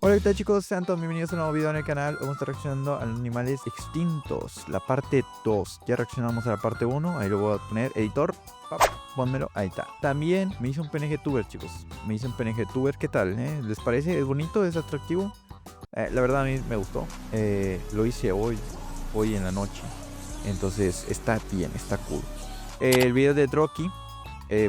Hola, ¿qué tal, chicos? Sean todos bienvenidos a un nuevo video en el canal. Vamos a estar reaccionando a animales extintos, la parte 2. Ya reaccionamos a la parte 1, ahí lo voy a poner. Editor, pónmelo, ahí está. También me hice un PNG tuber, chicos. Me hice un PNG tuber, ¿qué tal? ¿Les parece? ¿Es bonito? ¿Es atractivo? La verdad a mí me gustó. Lo hice hoy en la noche. Entonces está bien, está cool. El video de Drocky.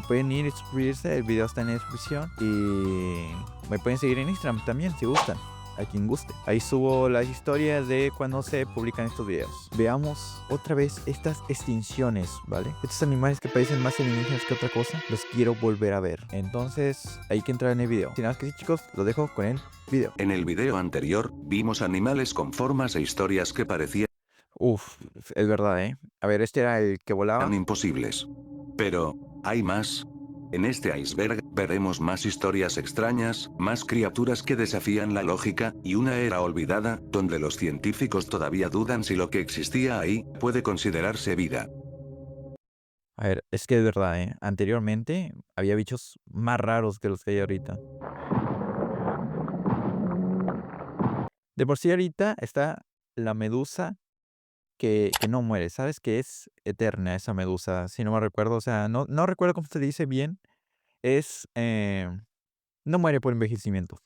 Pueden ir y suscribirse, el video está en la descripción. Y me pueden seguir en Instagram también si gustan, a quien guste. Ahí subo las historias de cuando se publican estos videos. Veamos otra vez estas extinciones, ¿vale? Estos animales que parecen más alienígenas que otra cosa, los quiero volver a ver. Entonces hay que entrar en el video. Sin nada más que sí, chicos, los dejo con el video. En el video anterior, vimos animales con formas e historias que parecían Uf, es verdad, ¿eh? A ver, este era el que volaba. imposibles. Pero, hay más. En este iceberg, veremos más historias extrañas, más criaturas que desafían la lógica, y una era olvidada, donde los científicos todavía dudan si lo que existía ahí, puede considerarse vida. A ver, es que es verdad, ¿eh? Anteriormente había bichos más raros que los que hay ahorita. De por sí ahorita está la medusa que no muere, ¿sabes? Que es eterna esa medusa, si no me recuerdo. O sea, no recuerdo cómo se dice bien. Es, no muere por envejecimiento.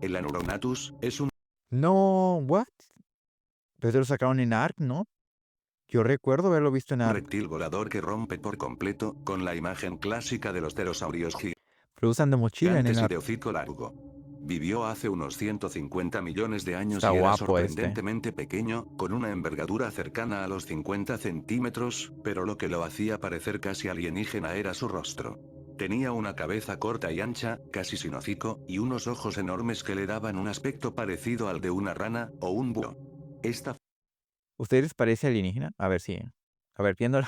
El Anuronatus es un No, ¿what? Pero lo sacaron en Ark, ¿no? Yo recuerdo haberlo visto en Ark. reptil volador que rompe por completo, con la imagen clásica de los pterosaurios Lo usan de mochila en el gigantes y Ark. de hocico largo. Vivió hace unos 150 millones de años Está y era guapo este. sorprendentemente pequeño, con una envergadura cercana a los 50 centímetros, pero lo que lo hacía parecer casi alienígena era su rostro. Tenía una cabeza corta y ancha, casi sin hocico, y unos ojos enormes que le daban un aspecto parecido al de una rana, o un búho. Esta ¿Ustedes les parece alienígena? A ver si. A ver, viéndolo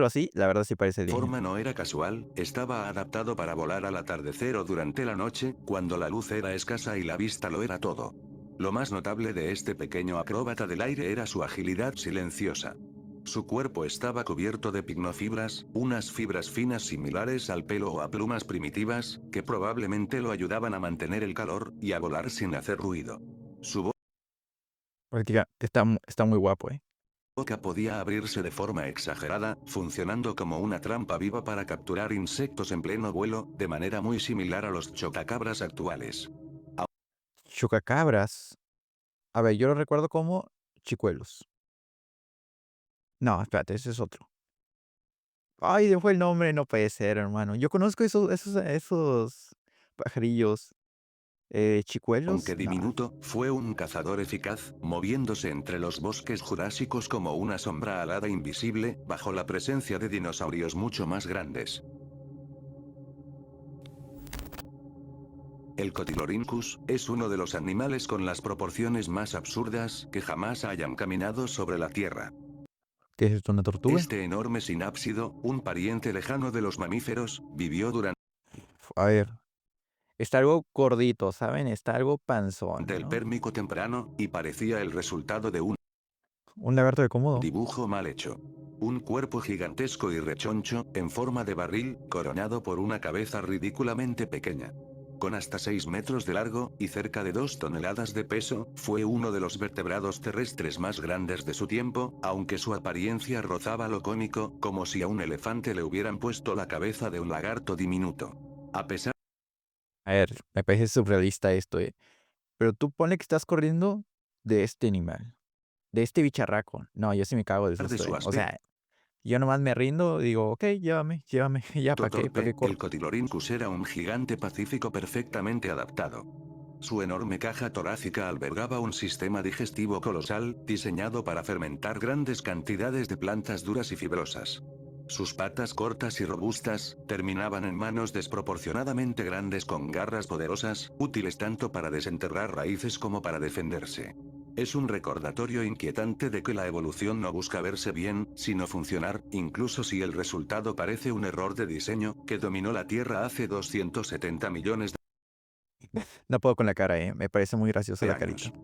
así, la verdad sí parece alienígena. forma no era casual, estaba adaptado para volar al atardecer o durante la noche, cuando la luz era escasa y la vista lo era todo. Lo más notable de este pequeño acróbata del aire era su agilidad silenciosa. Su cuerpo estaba cubierto de pignofibras, unas fibras finas similares al pelo o a plumas primitivas, que probablemente lo ayudaban a mantener el calor, y a volar sin hacer ruido. Su Está muy guapo, ¿eh? boca podía abrirse de forma exagerada, funcionando como una trampa viva para capturar insectos en pleno vuelo, de manera muy similar a los chotacabras actuales. Chocacabras. A ver, yo lo recuerdo como chicuelos. No, espérate, ese es otro. Ay, se fue el nombre, no puede ser, hermano. Yo conozco esos pajarillos. ¿Chicuelos? Aunque No. diminuto, fue un cazador eficaz, moviéndose entre los bosques jurásicos como una sombra alada invisible, bajo la presencia de dinosaurios mucho más grandes. El Cotilorhynchus es uno de los animales con las proporciones más absurdas que jamás hayan caminado sobre la Tierra. ¿Qué es esto, una tortuga? Este enorme sinápsido, un pariente lejano de los mamíferos, vivió durante A ver, está algo gordito, ¿saben? Está algo panzón, el ¿no? Pérmico temprano, y parecía el resultado de un Un lagarto de Komodo. dibujo mal hecho. Un cuerpo gigantesco y rechoncho, en forma de barril, coronado por una cabeza ridículamente pequeña. Con hasta 6 metros de largo, y cerca de 2 toneladas de peso, fue uno de los vertebrados terrestres más grandes de su tiempo, aunque su apariencia rozaba lo cómico, como si a un elefante le hubieran puesto la cabeza de un lagarto diminuto. A pesar A ver, me parece surrealista esto, ¿eh? Pero tú ponle que estás corriendo de este animal, de este bicharraco. No, yo sí me cago de de susto, su ¿eh? O aspecto sea, yo nomás me rindo, digo, ok, llévame, ya, ¿para qué? ¿Para torpe, qué el corro? Cotilorhynchus era un gigante pacífico perfectamente adaptado. Su enorme caja torácica albergaba un sistema digestivo colosal, diseñado para fermentar grandes cantidades de plantas duras y fibrosas. Sus patas cortas y robustas, terminaban en manos desproporcionadamente grandes con garras poderosas, útiles tanto para desenterrar raíces como para defenderse. Es un recordatorio inquietante de que la evolución no busca verse bien, sino funcionar, incluso si el resultado parece un error de diseño, que dominó la Tierra hace 270 millones No puedo con la cara, me parece muy graciosa de la carita. años.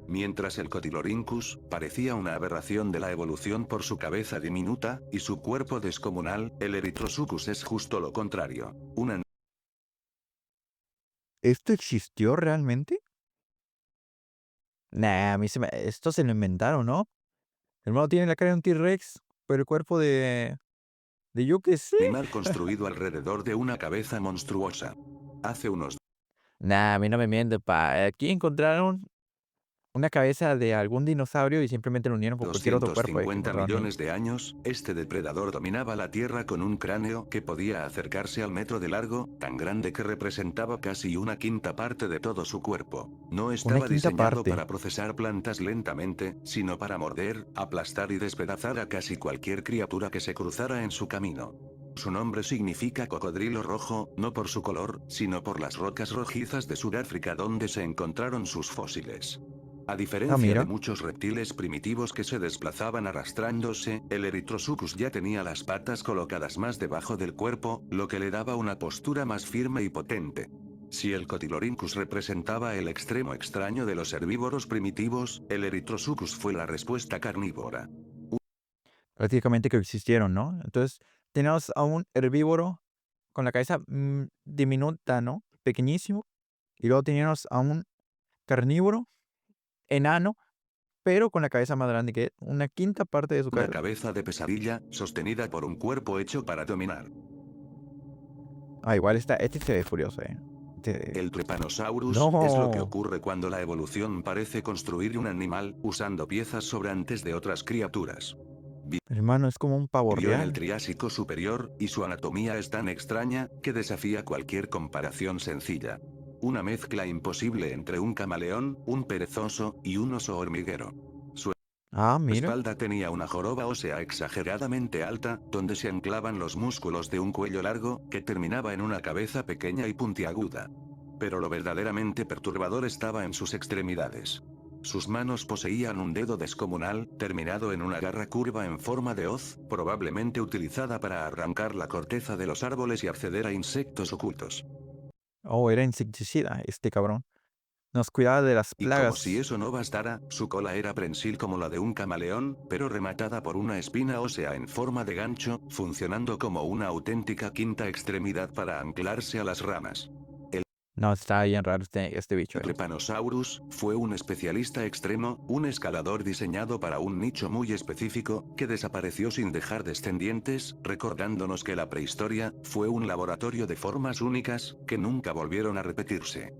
Mientras el Cotilorhynchus parecía una aberración de la evolución por su cabeza diminuta y su cuerpo descomunal, el Erythrosuchus es justo lo contrario. Una ¿Esto existió realmente? Nah, a mí esto se lo inventaron, ¿no? El hermano tiene la cara de un T-Rex, pero el cuerpo de yo qué sé. animal construido alrededor de una cabeza monstruosa. Hace unos Nah, a mí no me miente, pa. Aquí encontraron una cabeza de algún dinosaurio y simplemente lo unieron con cualquier otro cuerpo que 250 encontraron ahí. millones de años, este depredador dominaba la Tierra con un cráneo que podía acercarse al metro de largo, tan grande que representaba casi una quinta parte de todo su cuerpo. No Una estaba quinta diseñado parte. para procesar plantas lentamente, sino para morder, aplastar y despedazar a casi cualquier criatura que se cruzara en su camino. Su nombre significa cocodrilo rojo, no por su color, sino por las rocas rojizas de Sudáfrica donde se encontraron sus fósiles. A Ah, diferencia de mira. muchos reptiles primitivos que se desplazaban arrastrándose, el Erythrosuchus ya tenía las patas colocadas más debajo del cuerpo, lo que le daba una postura más firme y potente. Si el Cotilorhynchus representaba el extremo extraño de los herbívoros primitivos, el Erythrosuchus fue la respuesta carnívora. Prácticamente que existieron, ¿no? Entonces, tenemos a un herbívoro con la cabeza diminuta, ¿no? Pequeñísimo. Y luego teníamos a un carnívoro enano, pero con la cabeza más grande que él. Una quinta parte de su Una cabeza. cabeza de pesadilla, sostenida por un cuerpo hecho para dominar. Ah, igual está. Este se ve furioso, El Trypanosaurus es lo que No. ocurre cuando la evolución parece construir un animal usando piezas sobrantes de otras criaturas. Hermano, es como un pavo Vivió en el real. Triásico superior, y su anatomía es tan extraña, que desafía cualquier comparación sencilla. Una mezcla imposible entre un camaleón, un perezoso, y un oso hormiguero. Su Ah, mira. espalda tenía una joroba ósea exageradamente alta, donde se anclaban los músculos de un cuello largo, que terminaba en una cabeza pequeña y puntiaguda. Pero lo verdaderamente perturbador estaba en sus extremidades. Sus manos poseían un dedo descomunal, terminado en una garra curva en forma de hoz, probablemente utilizada para arrancar la corteza de los árboles y acceder a insectos ocultos. Oh, era insecticida este cabrón. Nos cuidaba de las Y como si plagas. eso no bastara, su cola era prensil como la de un camaleón, pero rematada por una espina ósea en forma de gancho, funcionando como una auténtica quinta extremidad para anclarse a las ramas. No, está bien raro este bicho, Trypanosaurus fue un especialista extremo, un escalador diseñado para un nicho muy específico, que desapareció sin dejar descendientes, recordándonos que la prehistoria fue un laboratorio de formas únicas, que nunca volvieron a repetirse.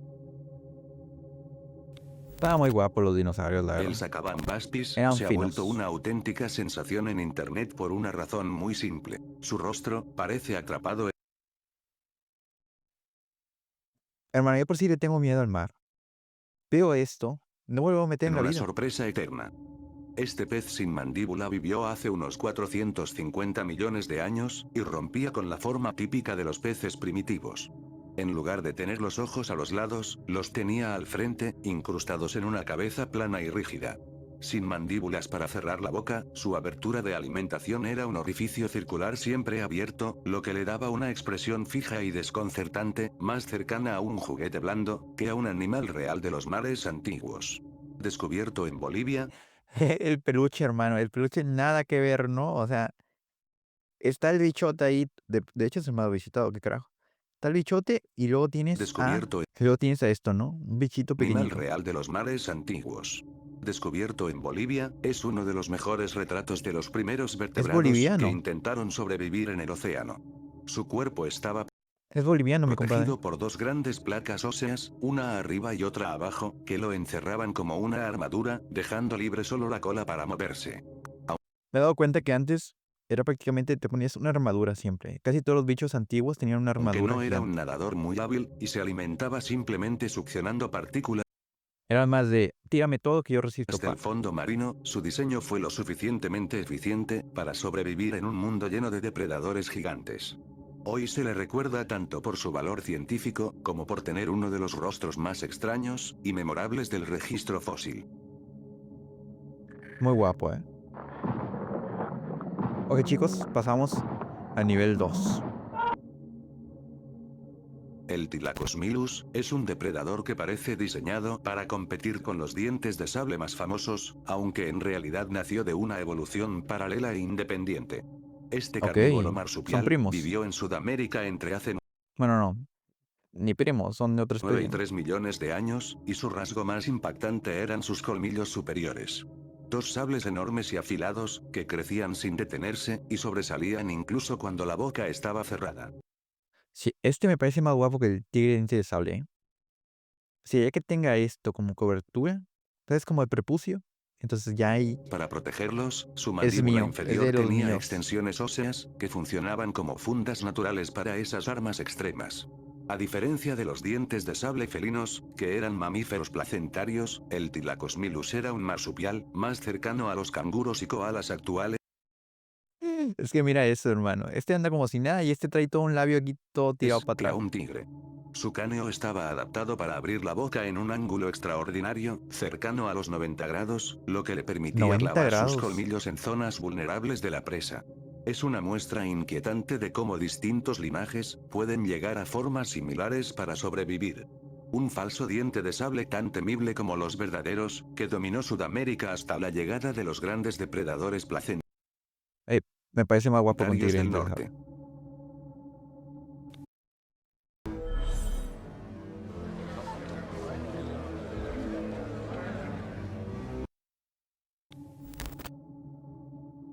Estaba muy guapo los dinosaurios, la El verdad. Sacabambaspis Eran se ha vuelto finos. una auténtica sensación en internet por una razón muy simple. Su rostro parece atrapado Hermano, yo por sí le tengo miedo al mar. Veo esto, no vuelvo a meter en en la una vida. sorpresa eterna. Este pez sin mandíbula vivió hace unos 450 millones de años, y rompía con la forma típica de los peces primitivos. En lugar de tener los ojos a los lados, los tenía al frente, incrustados en una cabeza plana y rígida. Sin mandíbulas para cerrar la boca, su abertura de alimentación era un orificio circular siempre abierto, lo que le daba una expresión fija y desconcertante, más cercana a un juguete blando, que a un animal real de los mares antiguos. Descubierto en Bolivia, El peluche, hermano, el peluche nada que ver, ¿no? O sea, está el bichote ahí, de hecho es el más visitado, qué carajo. Está el bichote y descubierto luego tienes a esto, ¿no? Un bichito animal pequeñito. real de los mares antiguos. Descubierto en Bolivia, es uno de los mejores retratos de los primeros Es vertebrados que boliviano, intentaron sobrevivir en el océano. Su cuerpo estaba es boliviano, mi compadre. protegido por dos grandes placas óseas, una arriba y otra abajo, que lo encerraban como una armadura, dejando libre solo la cola para moverse. Me he dado cuenta que antes era prácticamente te ponías una armadura siempre. Casi todos los bichos antiguos tenían una Aunque armadura no era un gigante. nadador muy hábil, y se alimentaba simplemente succionando partículas Era más de, tírame todo que yo resisto, del pa. fondo marino, su diseño fue lo suficientemente eficiente para sobrevivir en un mundo lleno de depredadores gigantes. Hoy se le recuerda tanto por su valor científico, como por tener uno de los rostros más extraños y memorables del registro fósil. Muy guapo, ¿eh? Ok, chicos, pasamos al nivel 2. El Tilacosmilus es un depredador que parece diseñado para competir con los dientes de sable más famosos, aunque en realidad nació de una evolución paralela e independiente. Este Ok, carnívoro son marsupial primos. vivió en Sudamérica entre hace Bueno, no, ni primos, son de otra 9 y especie. 3 millones de años, y su rasgo más impactante eran sus colmillos superiores. Dos sables enormes y afilados, que crecían sin detenerse, y sobresalían incluso cuando la boca estaba cerrada. Sí, este me parece más guapo que el tigre de dientes de sable, ¿eh? Si ya que tenga esto como cobertura, ¿sabes? Como el prepucio, entonces ya ahí Para protegerlos, su es mandíbula mío, es de inferior los tenía míos. extensiones óseas, que funcionaban como fundas naturales para esas armas extremas. A diferencia de los dientes de sable felinos, que eran mamíferos placentarios, el Tilacosmilus era un marsupial, más cercano a los canguros y koalas actuales. Es que mira eso, hermano. Este anda como si nada y este trae todo un labio aquí todo tirado para Que a atrás. un tigre. Su cráneo estaba adaptado para abrir la boca en un ángulo extraordinario, cercano a los 90 grados, lo que le permitía 90 clavar sus grados. colmillos en zonas vulnerables de la presa. Es una muestra inquietante de cómo distintos linajes pueden llegar a formas similares para sobrevivir. Un falso diente de sable tan temible como los verdaderos, que dominó Sudamérica hasta la llegada de los grandes depredadores Eh, Me parece más guapo con placentarios tigre de del dientes de norte. sable.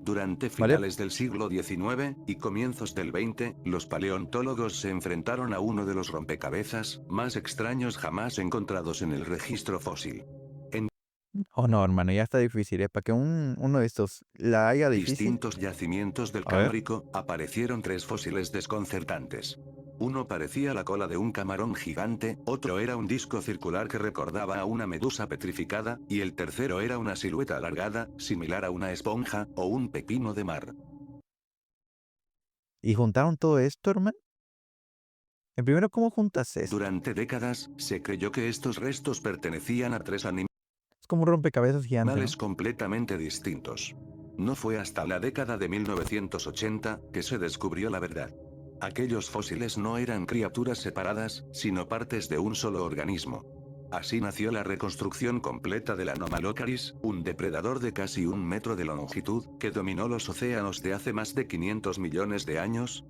Durante ¿Vale? finales del siglo XIX y comienzos del XX, los paleontólogos se enfrentaron a uno de los rompecabezas más extraños jamás encontrados en el registro fósil. En Oh no, hermano, ya está difícil, ¿eh? Para que uno de estos la haya difícil. distintos yacimientos del A ver. Cámbrico, aparecieron tres fósiles desconcertantes. Uno parecía la cola de un camarón gigante, otro era un disco circular que recordaba a una medusa petrificada, y el tercero era una silueta alargada, similar a una esponja, o un pepino de mar. ¿Y juntaron todo esto, hermano? En primero, ¿cómo juntas esto? Durante décadas, se creyó que estos restos pertenecían a tres Es como un rompecabezas gigante, ¿no? animales completamente distintos. No fue hasta la década de 1980 que se descubrió la verdad. Aquellos fósiles no eran criaturas separadas, sino partes de un solo organismo. Así nació la reconstrucción completa del Anomalocaris, un depredador de casi 1 metro de longitud, que dominó los océanos de hace más de 500 millones de años,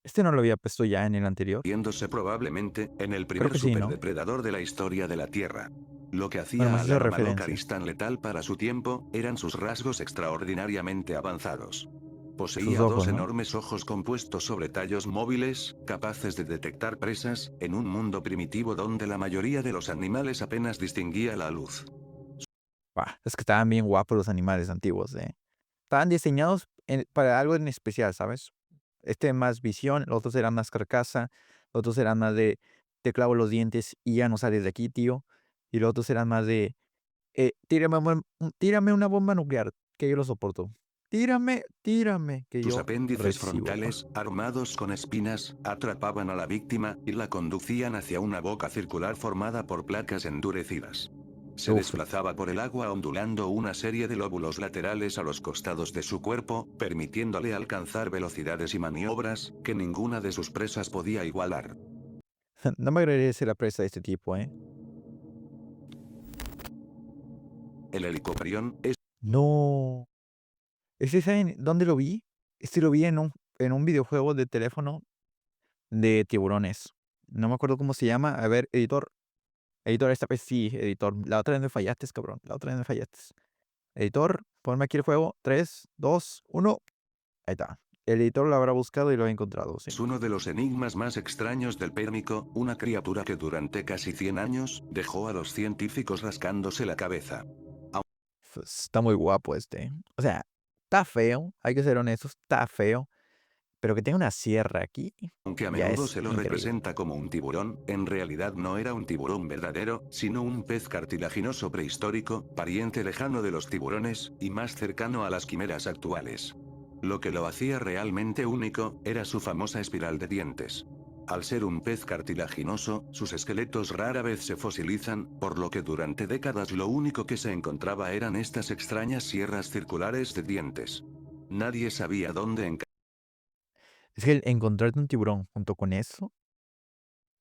Este no lo había puesto ya en el anterior. convirtiéndose probablemente en el Creo primer que sí, ¿no? superdepredador de la historia de la Tierra. Lo que Bueno, hacía más al hizo referencia. Anomalocaris tan letal para su tiempo, eran sus rasgos extraordinariamente avanzados. Sus Poseía dos ojos, ¿no? enormes ojos compuestos sobre tallos móviles, capaces de detectar presas, en un mundo primitivo donde la mayoría de los animales apenas distinguía la luz. Buah, es que estaban bien guapos los animales antiguos, ¿eh? Estaban diseñados para algo en especial, ¿sabes? Este más visión, los otros eran más carcasa, los otros eran más de te clavo los dientes y ya no sales de aquí, tío. Y los otros eran más de tírame una bomba nuclear, que yo lo soporto. Tírame, que Sus yo apéndices recibo, pa. frontales, armados con espinas, atrapaban a la víctima y la conducían hacia una boca circular formada por placas endurecidas. Se Uf, desplazaba por el agua ondulando una serie de lóbulos laterales a los costados de su cuerpo, permitiéndole alcanzar velocidades y maniobras que ninguna de sus presas podía igualar. no me agradaría ser la presa de este tipo, ¿eh? El helicobacterión es No. ¿Ese saben dónde lo vi? Este lo vi en un videojuego de teléfono de tiburones. No me acuerdo cómo se llama. A ver, editor, esta vez sí, editor. La otra vez me fallaste, cabrón. La otra vez me fallaste. Editor, ponme aquí el juego. 3, 2, 1. Ahí está. El editor lo habrá buscado y lo ha encontrado, sí. uno de los enigmas más extraños del Pérmico, una criatura que durante casi 100 años dejó a los científicos rascándose la cabeza. Pues, está muy guapo este. O sea, está feo. Hay que ser honestos. Está feo. Pero que tenga una sierra aquí, Aunque a ya menudo es se lo increíble. representa como un tiburón, en realidad no era un tiburón verdadero, sino un pez cartilaginoso prehistórico, pariente lejano de los tiburones, y más cercano a las quimeras actuales. Lo que lo hacía realmente único, era su famosa espiral de dientes. Al ser un pez cartilaginoso, sus esqueletos rara vez se fosilizan, por lo que durante décadas lo único que se encontraba eran estas extrañas sierras circulares de dientes. Nadie sabía dónde Es que el encontrarte un tiburón junto con eso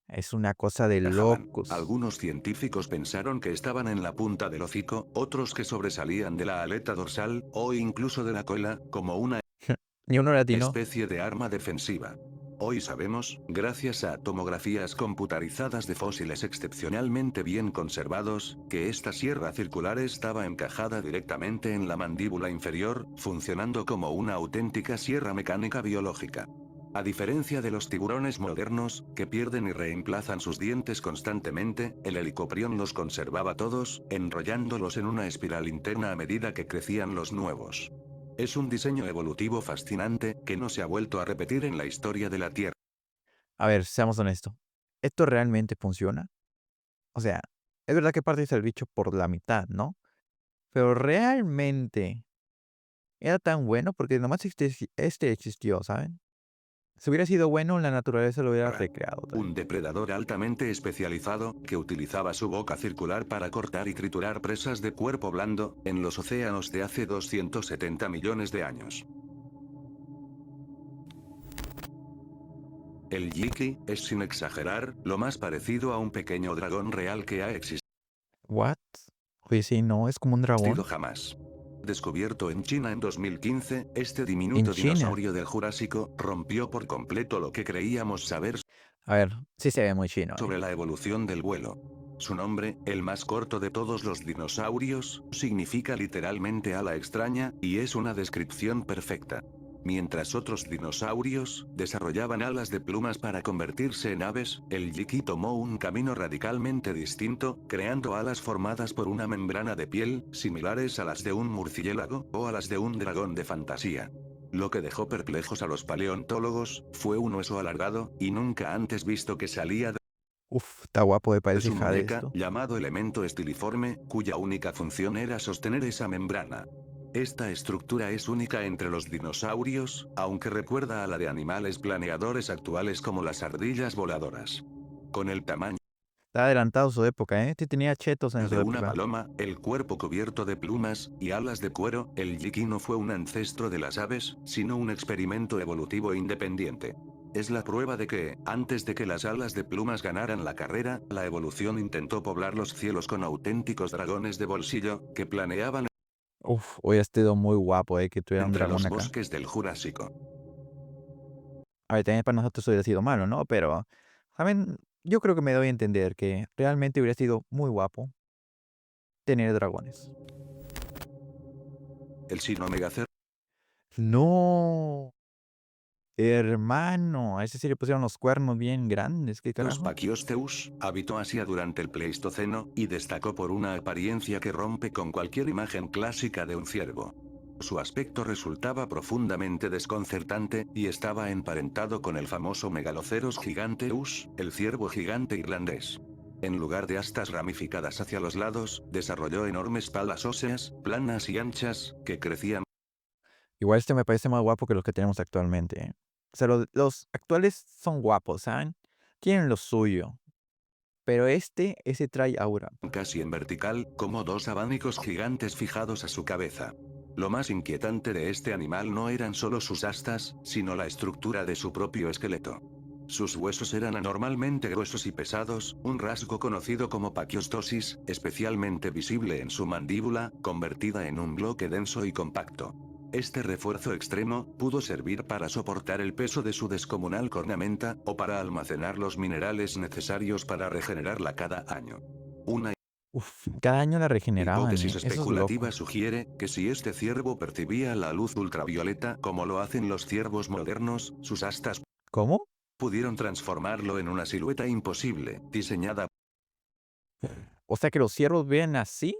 es una cosa de Viajaban. locos. Algunos científicos pensaron que estaban en la punta del hocico, otros que sobresalían de la aleta dorsal, o incluso de la cola, como una Ni uno latino. especie de arma defensiva. Hoy sabemos, gracias a tomografías computarizadas de fósiles excepcionalmente bien conservados, que esta sierra circular estaba encajada directamente en la mandíbula inferior, funcionando como una auténtica sierra mecánica biológica. A diferencia de los tiburones modernos, que pierden y reemplazan sus dientes constantemente, el helicoprión los conservaba todos, enrollándolos en una espiral interna a medida que crecían los nuevos. Es un diseño evolutivo fascinante, que no se ha vuelto a repetir en la historia de la Tierra. A ver, seamos honestos. ¿Esto realmente funciona? O sea, es verdad que partes el bicho por la mitad, ¿no? Pero realmente era tan bueno porque nomás este existió, ¿saben? Si hubiera sido bueno, la naturaleza lo hubiera recreado Un también. depredador altamente especializado, que utilizaba su boca circular para cortar y triturar presas de cuerpo blando, en los océanos de hace 270 millones de años. El Yiki, es sin exagerar, lo más parecido a un pequeño dragón real que ha existido ¿What? Oye, sí, no, es como un dragón. jamás. Descubierto en China en 2015, este En diminuto China. dinosaurio del Jurásico rompió por completo lo que creíamos saber A ver, sí se ve muy chino, ¿eh? sobre la evolución del vuelo. Su nombre, el más corto de todos los dinosaurios, significa literalmente ala extraña, y es una descripción perfecta. Mientras otros dinosaurios desarrollaban alas de plumas para convertirse en aves, el Yiki tomó un camino radicalmente distinto, creando alas formadas por una membrana de piel, similares a las de un murciélago, o a las de un dragón de fantasía. Lo que dejó perplejos a los paleontólogos, fue un hueso alargado, y nunca antes visto que salía Uf, está guapo, de parece su hija de muñeca, esto. llamado elemento estiliforme, cuya única función era sostener esa membrana. Esta estructura es única entre los dinosaurios, aunque recuerda a la de animales planeadores actuales como las ardillas voladoras. Con el tamaño Está adelantado su época, ¿eh? Este tenía chetos en su de una época. paloma, el cuerpo cubierto de plumas y alas de cuero, el yiki no fue un ancestro de las aves, sino un experimento evolutivo independiente. Es la prueba de que, antes de que las alas de plumas ganaran la carrera, la evolución intentó poblar los cielos con auténticos dragones de bolsillo, que planeaban Uf, hubiera estado muy guapo, que tuviera un entre dragón los acá. bosques del Jurásico. A ver, también para nosotros hubiera sido malo, ¿no? Pero, ¿saben? Yo creo que me doy a entender que realmente hubiera sido muy guapo tener dragones. El Sinomegacer No, hermano, a ese sí le pusieron los cuernos bien grandes, ¿qué carajo? Pachiosteus habitó Asia durante el Pleistoceno, y destacó por una apariencia que rompe con cualquier imagen clásica de un ciervo. Su aspecto resultaba profundamente desconcertante, y estaba emparentado con el famoso Megaloceros giganteus, el ciervo gigante irlandés. En lugar de astas ramificadas hacia los lados, desarrolló enormes palas óseas, planas y anchas, que crecían Igual este me parece más guapo que los que tenemos actualmente, ¿eh? O sea, los actuales son guapos, ¿saben? Tienen lo suyo. Pero ese trae aura. casi en vertical, como dos abanicos gigantes fijados a su cabeza. Lo más inquietante de este animal no eran solo sus astas, sino la estructura de su propio esqueleto. Sus huesos eran anormalmente gruesos y pesados, un rasgo conocido como paquiostosis, especialmente visible en su mandíbula, convertida en un bloque denso y compacto. Este refuerzo extremo pudo servir para soportar el peso de su descomunal cornamenta, o para almacenar los minerales necesarios para regenerarla cada año. Una Uf, cada año la regeneraban, hipótesis Eso es loco. especulativa sugiere que si este ciervo percibía la luz ultravioleta como lo hacen los ciervos modernos, sus astas ¿Cómo? pudieron transformarlo en una silueta imposible, diseñada O sea que los ciervos ven así.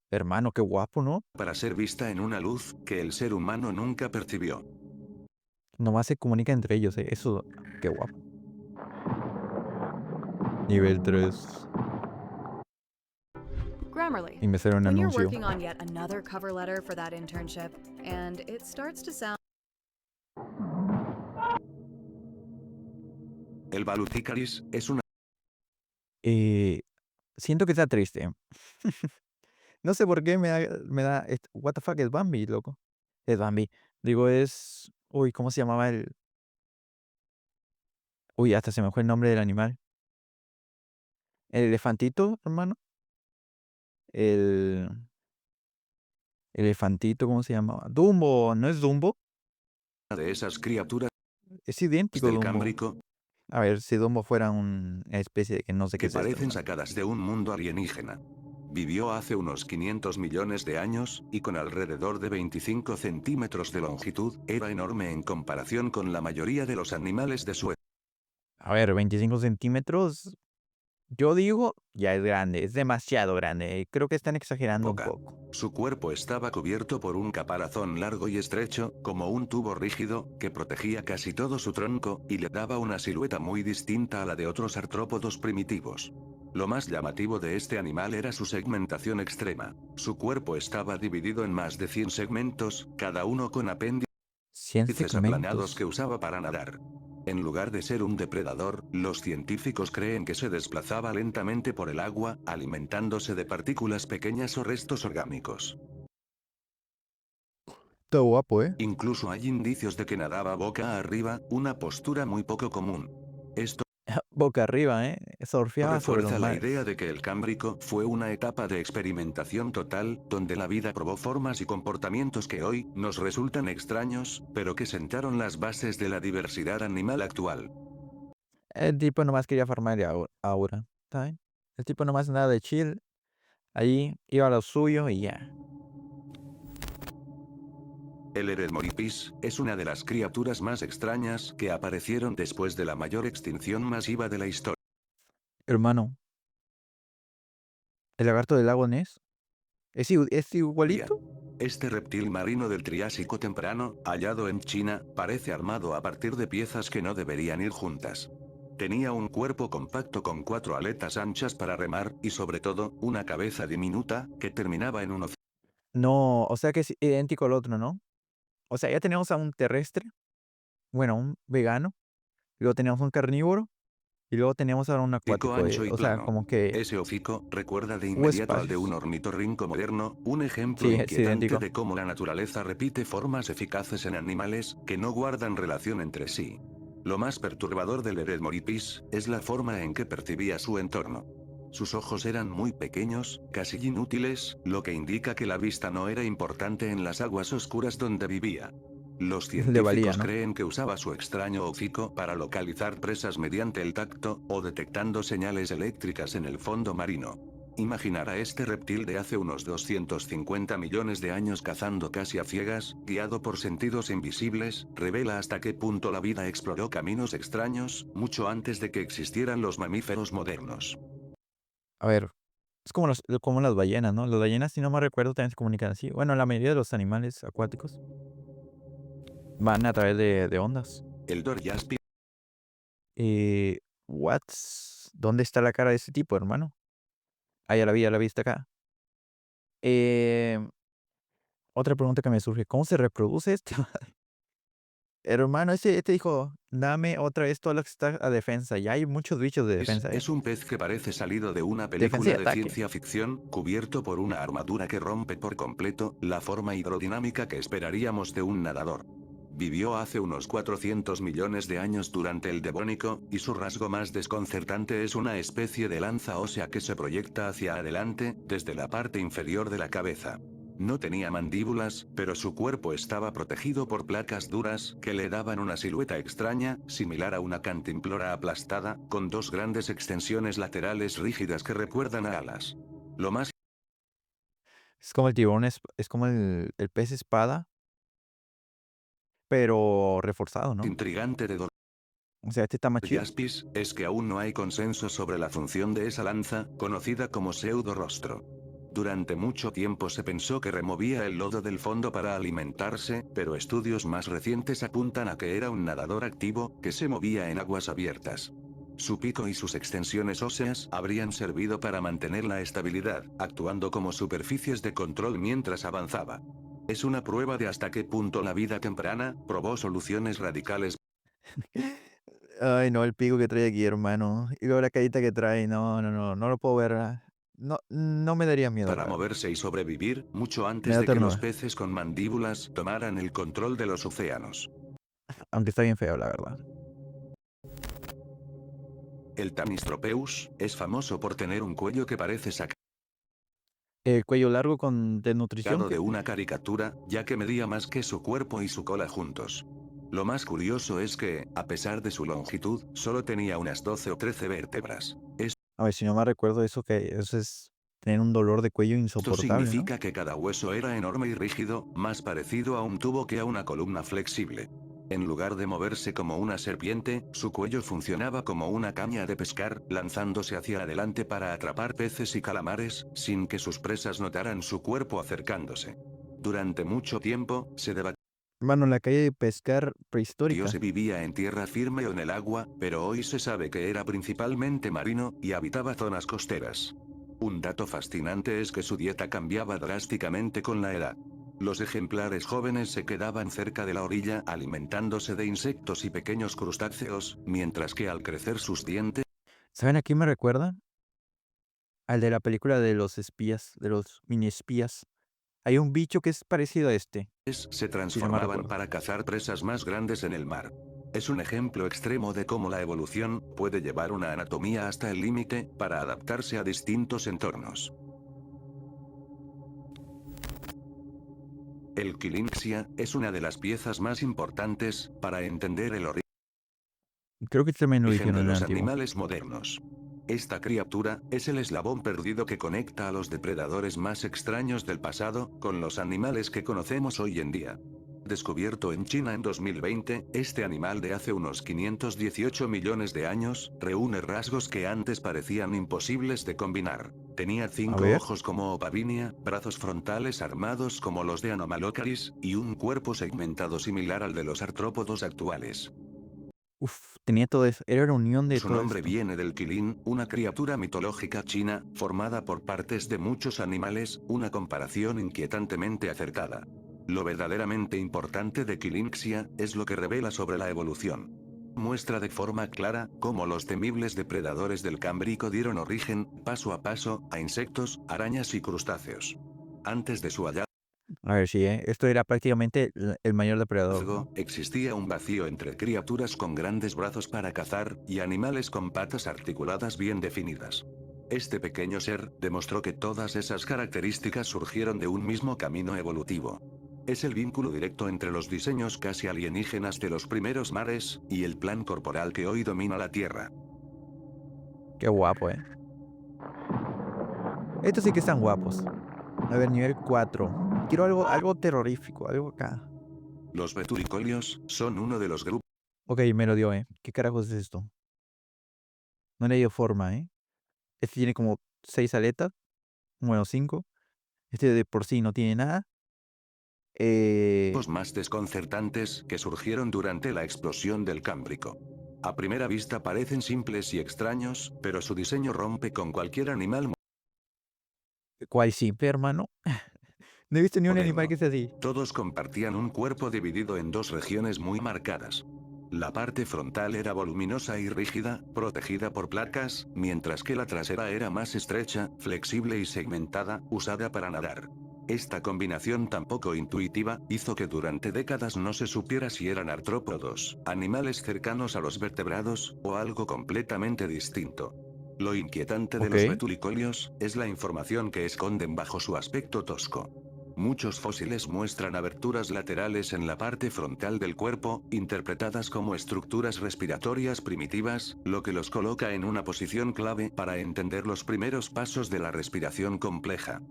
Hermano, qué guapo, ¿no? para ser vista en una luz que el ser humano nunca percibió. Nomás se comunican entre ellos, Eso, qué guapo. Nivel 3. Grammarly. Y me sale un When you're anuncio. working on yet another cover letter for that internship, and it starts to sound El Baluticaris es una Eh, siento que está triste. No sé por qué what the fuck es Bambi, loco. Es Bambi. Digo, uy, ¿cómo se llamaba el? Uy, hasta se me fue el nombre del animal. El elefantito, hermano. El elefantito, ¿cómo se llamaba? Dumbo, ¿no es Dumbo? de esas criaturas Es idéntico a del Dumbo. Cámbrico A ver, si Dumbo fuera una especie de que no sé qué que es esto, parecen hermano. sacadas de un mundo alienígena. Vivió hace unos 500 millones de años, y con alrededor de 25 centímetros de longitud, era enorme en comparación con la mayoría de los animales de su A ver, 25 centímetros. Yo digo, ya es grande, es demasiado grande. Creo que están exagerando un época. poco. Su cuerpo estaba cubierto por un caparazón largo y estrecho, como un tubo rígido, que protegía casi todo su tronco, y le daba una silueta muy distinta a la de otros artrópodos primitivos. Lo más llamativo de este animal era su segmentación extrema. Su cuerpo estaba dividido en más de 100 segmentos, cada uno con apéndices 100 aplanados segmentos. que usaba para nadar. En lugar de ser un depredador, los científicos creen que se desplazaba lentamente por el agua, alimentándose de partículas pequeñas o restos orgánicos. Está guapo, ¿eh? Incluso hay indicios de que nadaba boca arriba, una postura muy poco común. Esto Boca arriba, ¿eh? Surfeaba sobre los refuerza la idea mares. de que el Cámbrico fue una etapa de experimentación total, donde la vida probó formas y comportamientos que hoy nos resultan extraños, pero que sentaron las bases de la diversidad animal actual. El tipo nomás quería farmar aura. ¿Está bien? El tipo nomás nada de chill. Ahí iba a lo suyo y ya. El Eretmoripis es una de las criaturas más extrañas que aparecieron después de la mayor extinción masiva de la historia. Hermano, el lagarto del lago Ness. ¿Es igualito? Este reptil marino del Triásico temprano, hallado en China, parece armado a partir de piezas que no deberían ir juntas. Tenía un cuerpo compacto con 4 aletas anchas para remar, y sobre todo, una cabeza diminuta, que terminaba en un hocico. No, o sea que es idéntico al otro, ¿no? O sea, ya tenemos a un terrestre, bueno, un vegano, luego tenemos un carnívoro y luego tenemos ahora un Pico acuático, ancho y o sea, plano. como que Ese hocico recuerda de hubo inmediato al de un espacios. ornitorrinco moderno, un ejemplo Sí, es inquietante idéntico. de cómo la naturaleza repite formas eficaces en animales que no guardan relación entre sí. Lo más perturbador del Eretmoripis es la forma en que percibía su entorno. Sus ojos eran muy pequeños, casi inútiles, lo que indica que la vista no era importante en las aguas oscuras donde vivía. Los Le valía, científicos ¿no? creen que usaba su extraño hocico para localizar presas mediante el tacto, o detectando señales eléctricas en el fondo marino. Imaginar a este reptil de hace unos 250 millones de años cazando casi a ciegas, guiado por sentidos invisibles, revela hasta qué punto la vida exploró caminos extraños, mucho antes de que existieran los mamíferos modernos. A ver, es como las ballenas, ¿no? Las ballenas, si no me recuerdo, también se comunican así. Bueno, la mayoría de los animales acuáticos van a través de ondas. El Doryaspi Eh, ¿Dónde está la cara de ese tipo, hermano? Ah, ya la vi, está acá. Eh, Otra pregunta que me surge, ¿cómo se reproduce esto? Hermano, este dijo, dame otra vez todo lo que está a defensa. Ya hay muchos bichos de defensa, ¿eh? es un pez que parece salido de una Defensa y película de ataque. ciencia ficción, cubierto por una armadura que rompe por completo la forma hidrodinámica que esperaríamos de un nadador. Vivió hace unos 400 millones de años durante el Devónico, y su rasgo más desconcertante es una especie de lanza ósea que se proyecta hacia adelante, desde la parte inferior de la cabeza. No tenía mandíbulas, pero su cuerpo estaba protegido por placas duras, que le daban una silueta extraña, similar a una cantimplora aplastada, con 2 grandes extensiones laterales rígidas que recuerdan a alas. Lo más Es como el tiburón, es como el pez espada, pero reforzado, ¿no? intrigante de O sea, este está más chido. Jaspis, es que aún no hay consenso sobre la función de esa lanza, conocida como pseudo-rostro. Durante mucho tiempo se pensó que removía el lodo del fondo para alimentarse, pero estudios más recientes apuntan a que era un nadador activo, que se movía en aguas abiertas. Su pico y sus extensiones óseas habrían servido para mantener la estabilidad, actuando como superficies de control mientras avanzaba. Es una prueba de hasta qué punto la vida temprana probó soluciones radicales Ay, no, el pico que trae aquí, hermano. Y luego la carita que trae, no lo puedo ver. No, no me daría miedo, la para verdad. moverse y sobrevivir, mucho Me antes da de que los ternura. peces con mandíbulas tomaran el control de los océanos. Aunque está bien feo, la verdad. El Tamistropeus es famoso por tener un cuello que parece sacado El cuello largo con desnutrición. de una caricatura, ya que medía más que su cuerpo y su cola juntos. Lo más curioso es que, a pesar de su longitud, solo tenía unas 12 o 13 vértebras. A ver, si no me recuerdo eso es tener un dolor de cuello Esto insoportable, ¿no? significa que cada hueso era enorme y rígido, más parecido a un tubo que a una columna flexible. En lugar de moverse como una serpiente, su cuello funcionaba como una caña de pescar, lanzándose hacia adelante para atrapar peces y calamares, sin que sus presas notaran su cuerpo acercándose. Durante mucho tiempo, se debatió Mano, la calle de pescar prehistórica. si vivía en tierra firme o en el agua, pero hoy se sabe que era principalmente marino, y habitaba zonas costeras. Un dato fascinante es que su dieta cambiaba drásticamente con la edad. Los ejemplares jóvenes se quedaban cerca de la orilla alimentándose de insectos y pequeños crustáceos, mientras que al crecer sus dientes ¿Saben a quién me recuerda? Al de la película de los espías, de los mini espías. Hay un bicho que es parecido a este, se si no me transformaban recuerdo. para cazar presas más grandes en el mar. Es un ejemplo extremo de cómo la evolución puede llevar una anatomía hasta el límite para adaptarse a distintos entornos. El Quilinxia es una de las piezas más importantes para entender el Creo que también lo origen dijeron de en el los antiguo. animales modernos. Esta criatura es el eslabón perdido que conecta a los depredadores más extraños del pasado con los animales que conocemos hoy en día. Descubierto en China en 2020, este animal de hace unos 518 millones de años, reúne rasgos que antes parecían imposibles de combinar. Tenía 5 ver. ojos como Opavinia, brazos frontales armados como los de Anomalocaris, y un cuerpo segmentado similar al de los artrópodos actuales. Uf, tenía todo eso. Era la unión de Su todo nombre esto. viene del Qilin, una criatura mitológica china, formada por partes de muchos animales, una comparación inquietantemente acertada. Lo verdaderamente importante de Quilinxia es lo que revela sobre la evolución. Muestra de forma clara cómo los temibles depredadores del Cámbrico dieron origen, paso a paso, a insectos, arañas y crustáceos. Antes de su hallazgo, A ver, sí, esto era prácticamente el mayor depredador, ¿no? existía un vacío entre criaturas con grandes brazos para cazar, y animales con patas articuladas bien definidas. Este pequeño ser demostró que todas esas características surgieron de un mismo camino evolutivo. Es el vínculo directo entre los diseños casi alienígenas de los primeros mares, y el plan corporal que hoy domina la Tierra. Qué guapo, ¿eh? Estos sí que están guapos. A ver, nivel 4. Quiero algo terrorífico, algo acá. Los veturicolios son uno de los grupos Ok, me lo dio, ¿eh? ¿Qué carajos es esto? No le dio forma, ¿eh? Este tiene como 6 aletas. Bueno, 5. Este de por sí no tiene nada. más desconcertantes que surgieron durante la explosión del Cámbrico. A primera vista parecen simples y extraños, pero su diseño rompe con cualquier animal ¿Cuál simple, hermano? No he visto ni un animal moderno. que sea así. Todos compartían un cuerpo dividido en dos regiones muy marcadas. La parte frontal era voluminosa y rígida, protegida por placas, mientras que la trasera era más estrecha, flexible y segmentada, usada para nadar. Esta combinación tan poco intuitiva hizo que durante décadas no se supiera si eran artrópodos, animales cercanos a los vertebrados, o algo completamente distinto. Lo inquietante de los Ok. veturicolios es la información que esconden bajo su aspecto tosco. Muchos fósiles muestran aberturas laterales en la parte frontal del cuerpo, interpretadas como estructuras respiratorias primitivas, lo que los coloca en una posición clave para entender los primeros pasos de la respiración compleja.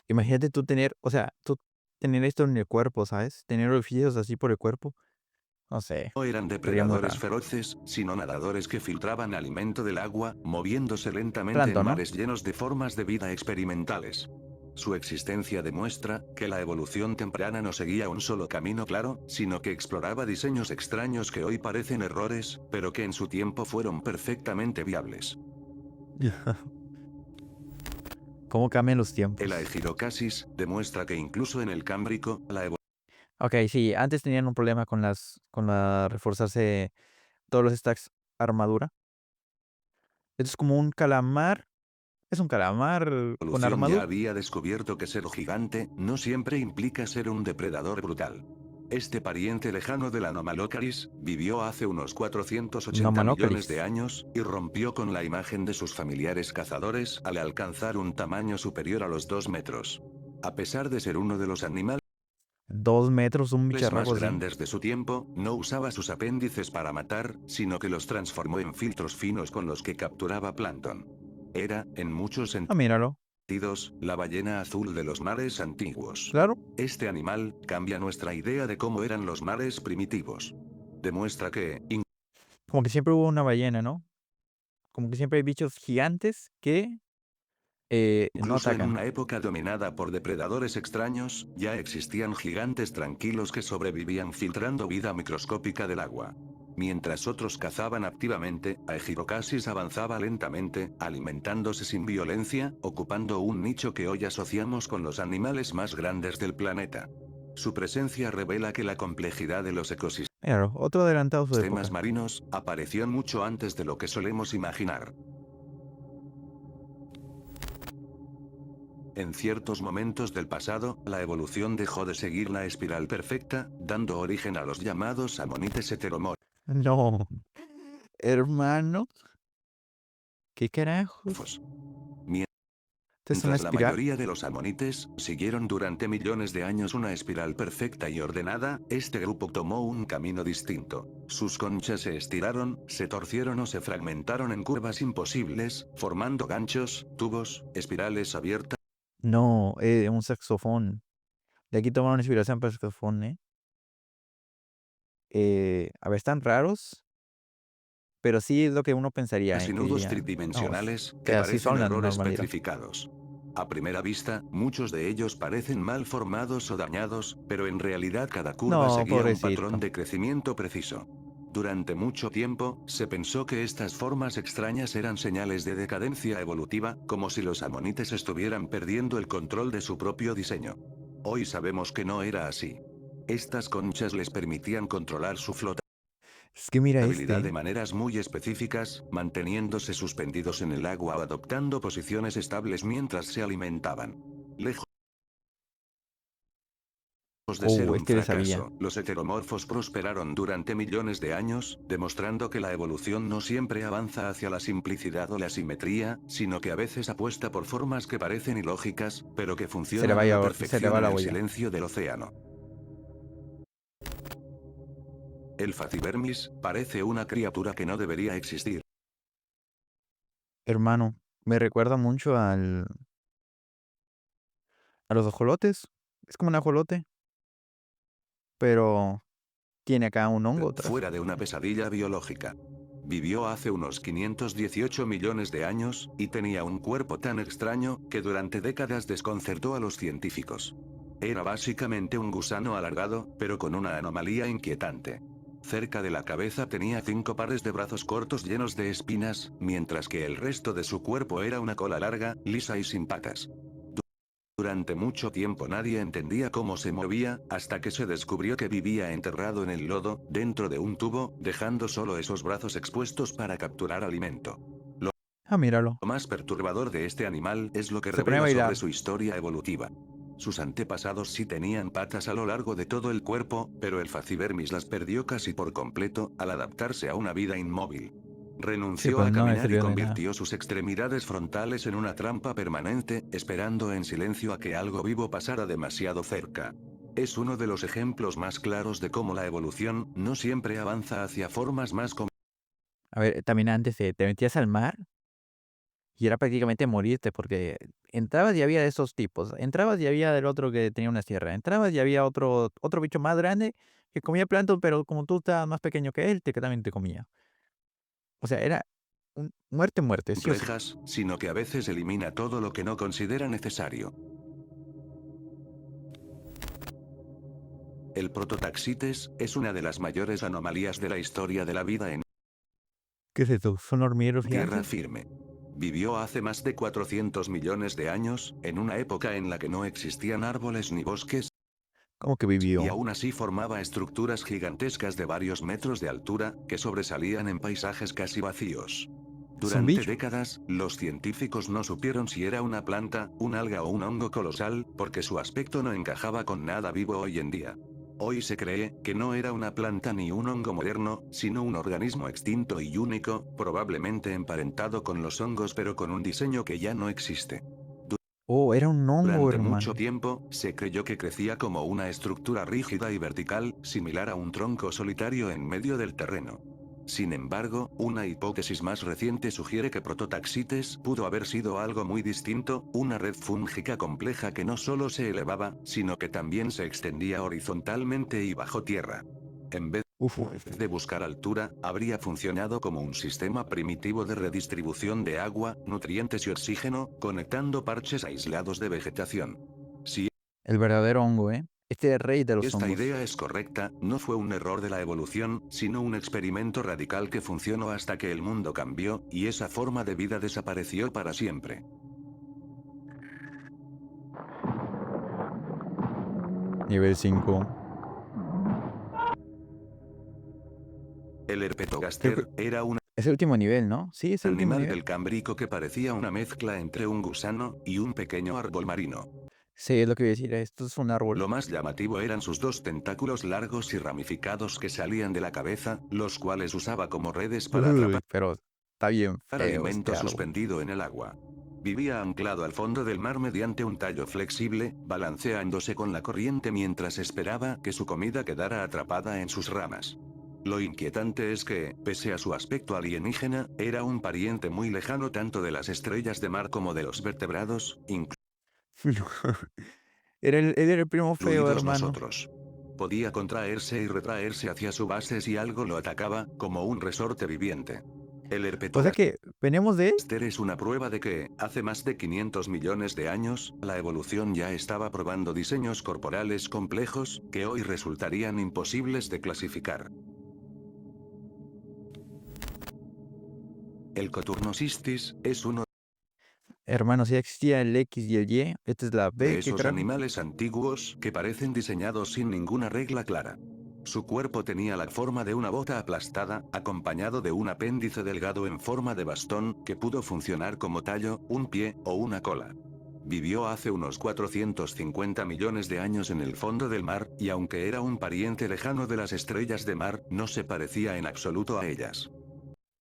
Imagínate tú tener, o sea, tú tener esto en el cuerpo, ¿sabes? Tener orificios así por el cuerpo. No sé, No eran sería muy depredadores raro. feroces, sino nadadores que filtraban alimento del agua, moviéndose lentamente en Plancton, ¿no? mares llenos de formas de vida experimentales. Su existencia demuestra que la evolución temprana no seguía un solo camino claro, sino que exploraba diseños extraños que hoy parecen errores, pero que en su tiempo fueron perfectamente viables. ¿Cómo cambian los El tiempos? Aegirocasis demuestra que incluso en el Cámbrico, la Ok, sí, antes tenían un problema con la reforzarse todos los stacks armadura. Esto es como un calamar. Es un calamar con evolución ya armadura. había descubierto que ser gigante no siempre implica ser un depredador brutal. Este pariente lejano del Anomalocaris vivió hace unos 480 Anomalocaris. millones de años y rompió con la imagen de sus familiares cazadores al alcanzar un tamaño superior a los 2 metros. A pesar de ser uno de los animales 2 metros, un más bicharraco así. grandes de su tiempo, no usaba sus apéndices para matar, sino que los transformó en filtros finos con los que capturaba plancton. Era, en muchos Ah, míralo. sentidos, la ballena azul de los mares antiguos. Claro. Este animal cambia nuestra idea de cómo eran los mares primitivos. Demuestra que, Como que siempre hubo una ballena, ¿no? Como que siempre hay bichos gigantes que no incluso en atacan. una época dominada por depredadores extraños, ya existían gigantes tranquilos que sobrevivían filtrando vida microscópica del agua. Mientras otros cazaban activamente, Aegirocasis avanzaba lentamente, alimentándose sin violencia, ocupando un nicho que hoy asociamos con los animales más grandes del planeta. Su presencia revela que la complejidad de los ecosistemas Míralo, otro adelantado a su época. marinos apareció mucho antes de lo que solemos imaginar. En ciertos momentos del pasado, la evolución dejó de seguir la espiral perfecta, dando origen a los llamados amonites heteromorfos. No. Hermano. ¿Qué carajos? ¿Esta es una Mientras la espiral? mayoría de los amonites siguieron durante millones de años una espiral perfecta y ordenada, este grupo tomó un camino distinto. Sus conchas se estiraron, se torcieron o se fragmentaron en curvas imposibles, formando ganchos, tubos, espirales abiertas. No, un saxofón. De aquí tomaron inspiración para el saxofón, a ver, están raros. Pero sí es lo que uno pensaría, Y que nudos diría, no, tridimensionales que que así parecen son la errores normalidad. petrificados. A primera vista, muchos de ellos parecen mal formados o dañados, pero en realidad cada curva No, seguía un pobrecito. patrón de crecimiento preciso. Durante mucho tiempo, se pensó que estas formas extrañas eran señales de decadencia evolutiva, como si los amonites estuvieran perdiendo el control de su propio diseño. Hoy sabemos que no era así. Estas conchas les permitían controlar su flota Es que mira habilidad de este. maneras muy específicas, manteniéndose suspendidos en el agua o adoptando posiciones estables mientras se alimentaban. Lejos de ser Es un que le sabía. fracaso, los heteromorfos prosperaron durante millones de años, demostrando que la evolución no siempre avanza hacia la simplicidad o la simetría, sino que a veces apuesta por formas que parecen ilógicas, pero que funcionan a la se le perfección va en la el olla. silencio del océano. El Facivermis parece una criatura que no debería existir. Hermano, me recuerda mucho a los ajolotes. Es como un ajolote, pero tiene acá un hongo atrás. Fuera de una pesadilla biológica. Vivió hace unos 518 millones de años, y tenía un cuerpo tan extraño, que durante décadas desconcertó a los científicos. Era básicamente un gusano alargado, pero con una anomalía inquietante. Cerca de la cabeza tenía 5 pares de brazos cortos llenos de espinas, mientras que el resto de su cuerpo era una cola larga, lisa y sin patas. Durante mucho tiempo nadie entendía cómo se movía, hasta que se descubrió que vivía enterrado en el lodo, dentro de un tubo, dejando solo esos brazos expuestos para capturar alimento. Ah, míralo. Lo más perturbador de este animal es lo que Se pone a revela sobre bailar. su historia evolutiva. Sus antepasados sí tenían patas a lo largo de todo el cuerpo, pero el Facivermis las perdió casi por completo, al adaptarse a una vida inmóvil. Renunció pues a no le caminar y sirvió de nada. convirtió sus extremidades frontales en una trampa permanente, esperando en silencio a que algo vivo pasara demasiado cerca. Es uno de los ejemplos más claros de cómo la evolución no siempre avanza hacia formas más A ver, también antes te metías al mar y era prácticamente morirte porque entrabas y había de esos tipos. Entrabas y había del otro que tenía una sierra. Entrabas y había otro bicho más grande que comía plancton, pero como tú estabas más pequeño que él, que también te comía. O sea, era muerte, sí o sí. complejas, sino que a veces elimina todo lo que no considera necesario. El Prototaxites es una de las mayores anomalías de la historia de la vida en ¿Qué es esto? ¿Son hormigueros tierra gigantes? firme. Vivió hace más de 400 millones de años, en una época en la que no existían árboles ni bosques, ¿Cómo que y vivió? aún así formaba estructuras gigantescas de varios metros de altura, que sobresalían en paisajes casi vacíos. ¿Es un Durante bicho? décadas, los científicos no supieron si era una planta, un alga o un hongo colosal, porque su aspecto no encajaba con nada vivo hoy en día. Hoy se cree que no era una planta ni un hongo moderno, sino un organismo extinto y único, probablemente emparentado con los hongos pero con un diseño que ya no existe. Oh, era un hongo, Durante hermano. mucho tiempo, se creyó que crecía como una estructura rígida y vertical, similar a un tronco solitario en medio del terreno. Sin embargo, una hipótesis más reciente sugiere que Prototaxites pudo haber sido algo muy distinto, una red fúngica compleja que no solo se elevaba, sino que también se extendía horizontalmente y bajo tierra. En vez Uf, de buscar altura, habría funcionado como un sistema primitivo de redistribución de agua, nutrientes y oxígeno, conectando parches aislados de vegetación. Si el verdadero hongo, ¿eh? Este es el rey de los esta hongos. idea es correcta, no fue un error de la evolución, sino un experimento radical que funcionó hasta que el mundo cambió, y esa forma de vida desapareció para siempre. Nivel 5. El Herpetogaster era un Es el último nivel, ¿no? Sí, es el último animal nivel. del Cámbrico que parecía una mezcla entre un gusano y un pequeño árbol marino. Sí, es lo que voy a decir. Esto es un árbol. Lo más llamativo eran sus dos tentáculos largos y ramificados que salían de la cabeza, los cuales usaba como redes para Uy, atrapar pero está bien feo este alimento árbol. suspendido en el agua. Vivía anclado al fondo del mar mediante un tallo flexible, balanceándose con la corriente mientras esperaba que su comida quedara atrapada en sus ramas. Lo inquietante es que, pese a su aspecto alienígena, era un pariente muy lejano tanto de las estrellas de mar como de los vertebrados, Él era el primo feo, incluidos hermano. nosotros. Podía contraerse y retraerse hacia su base si algo lo atacaba, como un resorte viviente. El O sea Herpetogaster que venimos de él. es una prueba de que, hace más de 500 millones de años, la evolución ya estaba probando diseños corporales complejos, que hoy resultarían imposibles de clasificar. El Coturnosistis es uno Hermano, si existía el X y el Y, esta es la B, de ¿qué esos carajo? animales antiguos que parecen diseñados sin ninguna regla clara. Su cuerpo tenía la forma de una bota aplastada, acompañado de un apéndice delgado en forma de bastón, que pudo funcionar como tallo, un pie, o una cola. Vivió hace unos 450 millones de años en el fondo del mar, y aunque era un pariente lejano de las estrellas de mar, no se parecía en absoluto a ellas.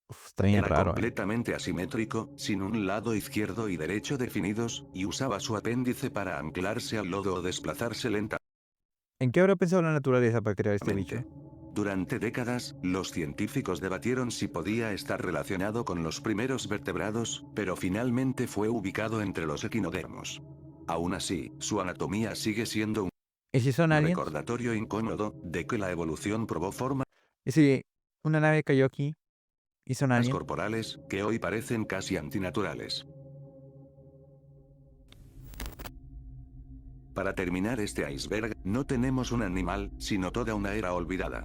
Uf, está bien Era raro, ¿eh? completamente asimétrico, sin un lado izquierdo y derecho definidos, y usaba su apéndice para anclarse al lodo o desplazarse lentamente. ¿En qué habrá pensado la naturaleza para crear este bicho? Durante décadas, los científicos debatieron si podía estar relacionado con los primeros vertebrados, pero finalmente fue ubicado entre los equinodermos. Aún así, su anatomía sigue siendo un ¿Y si son aliens? recordatorio incómodo de que la evolución probó formas ¿Y si una nave cayó aquí y son aliens? corporales que hoy parecen casi antinaturales? Para terminar este iceberg, no tenemos un animal, sino toda una era olvidada.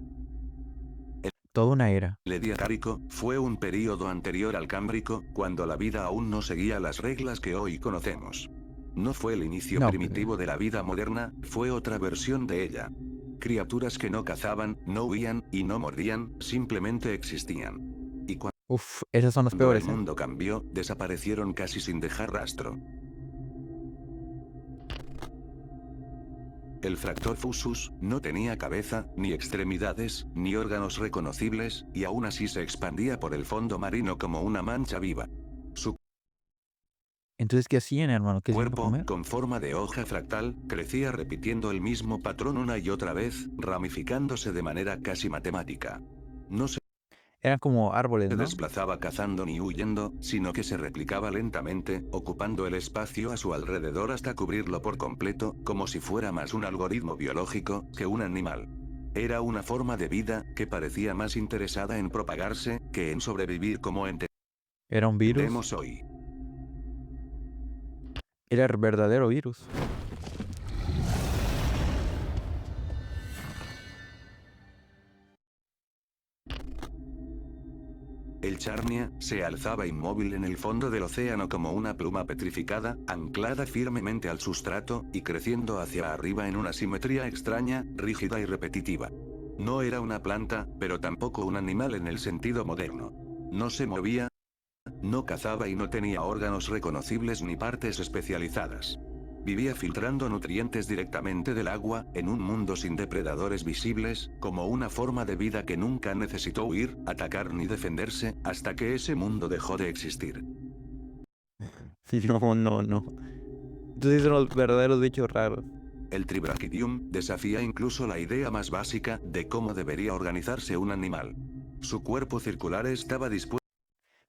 Toda una era. El Ediacárico fue un período anterior al Cámbrico, cuando la vida aún no seguía las reglas que hoy conocemos. No fue el inicio No, primitivo de la vida moderna, fue otra versión de ella. Criaturas que no cazaban, no huían, y no mordían, simplemente existían. Y cuando Uf, esos son los el peores, ¿eh? mundo cambió, desaparecieron casi sin dejar rastro. El Fractofusus no tenía cabeza, ni extremidades, ni órganos reconocibles, y aún así se expandía por el fondo marino como una mancha viva. Su Entonces, ¿qué hacían, hermano? ¿Qué hacían para cuerpo, comer? con forma de hoja fractal, crecía repitiendo el mismo patrón una y otra vez, ramificándose de manera casi matemática. No se Eran como árboles, ¿no? desplazaba cazando ni huyendo, sino que se replicaba lentamente, ocupando el espacio a su alrededor hasta cubrirlo por completo, como si fuera más un algoritmo biológico que un animal. Era una forma de vida que parecía más interesada en propagarse que en sobrevivir como Era un virus. entendemos hoy. Era el verdadero virus. El Charnia se alzaba inmóvil en el fondo del océano como una pluma petrificada, anclada firmemente al sustrato, y creciendo hacia arriba en una simetría extraña, rígida y repetitiva. No era una planta, pero tampoco un animal en el sentido moderno. No se movía, no cazaba y no tenía órganos reconocibles ni partes especializadas. Vivía filtrando nutrientes directamente del agua, en un mundo sin depredadores visibles, como una forma de vida que nunca necesitó huir, atacar ni defenderse, hasta que ese mundo dejó de existir. Sí, no. Entonces son los verdaderos bichos raros. El Tribrachidium desafía incluso la idea más básica de cómo debería organizarse un animal. Su cuerpo circular estaba dispuesto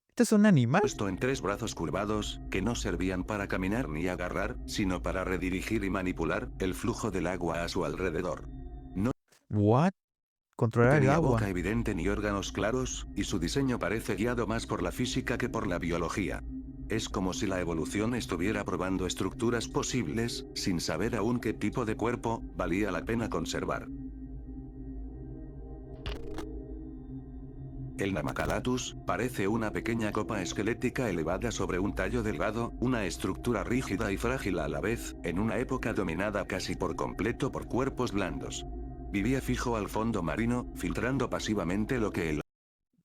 ¿Este es un animal? en 3 brazos curvados, que no servían para caminar ni agarrar, sino para redirigir y manipular el flujo del agua a su alrededor. No ¿What? Controlar el tenía agua. boca evidente ni órganos claros, y su diseño parece guiado más por la física que por la biología. Es como si la evolución estuviera probando estructuras posibles, sin saber aún qué tipo de cuerpo valía la pena conservar. El Namacalatus parece una pequeña copa esquelética elevada sobre un tallo delgado, una estructura rígida y frágil a la vez, en una época dominada casi por completo por cuerpos blandos. Vivía fijo al fondo marino, filtrando pasivamente lo que el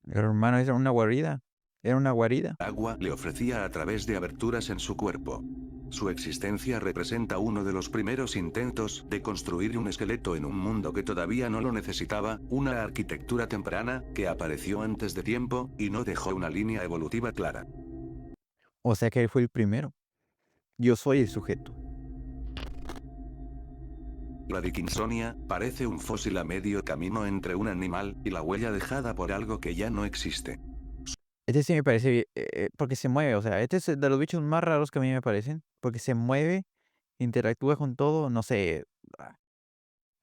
Hermano, era una guarida. Era una guarida. agua le ofrecía a través de aberturas en su cuerpo. Su existencia representa uno de los primeros intentos de construir un esqueleto en un mundo que todavía no lo necesitaba, una arquitectura temprana que apareció antes de tiempo y no dejó una línea evolutiva clara. O sea que él fue el primero. Yo soy el sujeto. La Dickinsonia parece un fósil a medio camino entre un animal y la huella dejada por algo que ya no existe. Este sí me parece, porque se mueve, o sea, este es de los bichos más raros que a mí me parecen, porque se mueve, interactúa con todo, no sé.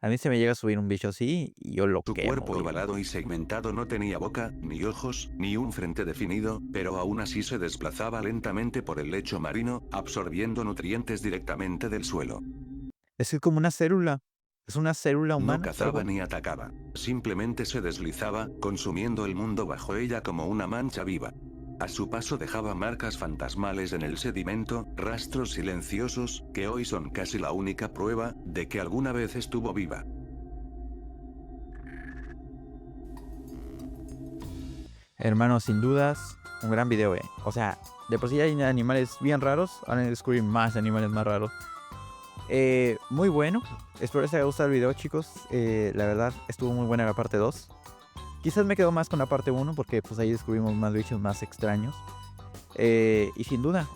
A mí se me llega a subir un bicho así y yo lo Su quemo. cuerpo Güey. ovalado y segmentado no tenía boca, ni ojos, ni un frente definido, pero aún así se desplazaba lentamente por el lecho marino, absorbiendo nutrientes directamente del suelo. Es como una célula. Es una célula humana. No cazaba ni atacaba. Simplemente se deslizaba, consumiendo el mundo bajo ella como una mancha viva. A su paso dejaba marcas fantasmales en el sedimento, rastros silenciosos, que hoy son casi la única prueba de que alguna vez estuvo viva. Hermano, sin dudas, un gran video, O sea, de por sí hay animales bien raros, van a descubrir más animales más raros. Muy bueno. Espero les haya gustado el video, chicos. La verdad, estuvo muy buena la parte 2. Quizás me quedo más con la parte 1 porque pues ahí descubrimos más bichos más extraños. Y sin duda,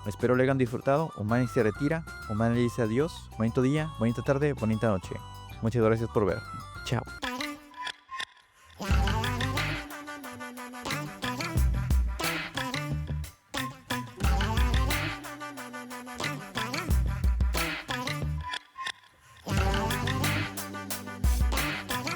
espero le hayan disfrutado. Humani se retira. Humani le dice adiós. Bonito día, bonita tarde, bonita noche. Muchas gracias por ver. Chao.